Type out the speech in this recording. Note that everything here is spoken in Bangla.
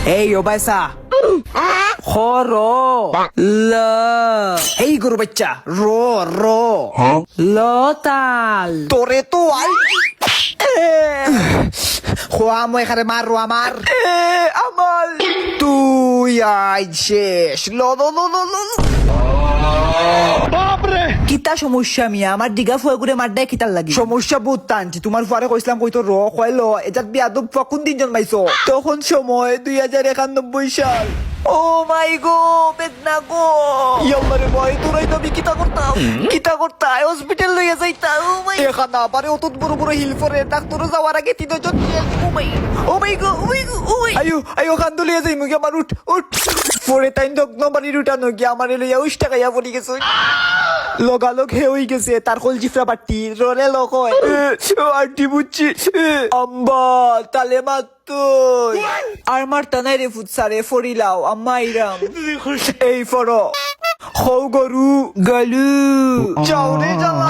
এই ও বাইসা র ল এই গরু বাচ্চা র ল তাল তোরে তো আই খোয়া মই এখানে মার রো আমার আমার তুই আই শেষ ল ল ল ল ল বাপরে কিতা সমস্যা মিয়া আমার দিঘা ফুয়া করে মার দেয় কিতার লাগি সমস্যা বহুত টানছি তোমার ফুয়ারে কইছিলাম কইতো র কইল এটার বিয়াদব কোন দিন জন্মাইছো তখন সময় 2091 সাল ও মাই গো বেদনা গো ইয়াল্লারে ভাই তোরাই তো কিতা করতা হসপিটাল লইয়া যাইতা ও মাই এখানা পারে অত বড় বড় হিল ফরে ডাক্তার যাওয়ার আগে তিনজন ও মাই গো আয়ো কান্দু লইয়া যাই মুগে আমার উঠ পরে তাই নম্বরই উঠানো গিয়া আমার লইয়া উষ্টা গাইয়া পড়ি গেছে লগালগ হে হয়ে গেছে তার কল জিফরা পাটি ররে লোক হয় আন্টি বুঝছি আম্বা তালে মাত্তো আর মারতা নাই রে ফুটসারে ফরিলাও আম্মা ইরাম এই ফর হৌ গরু গলু যাও রে জ্বালা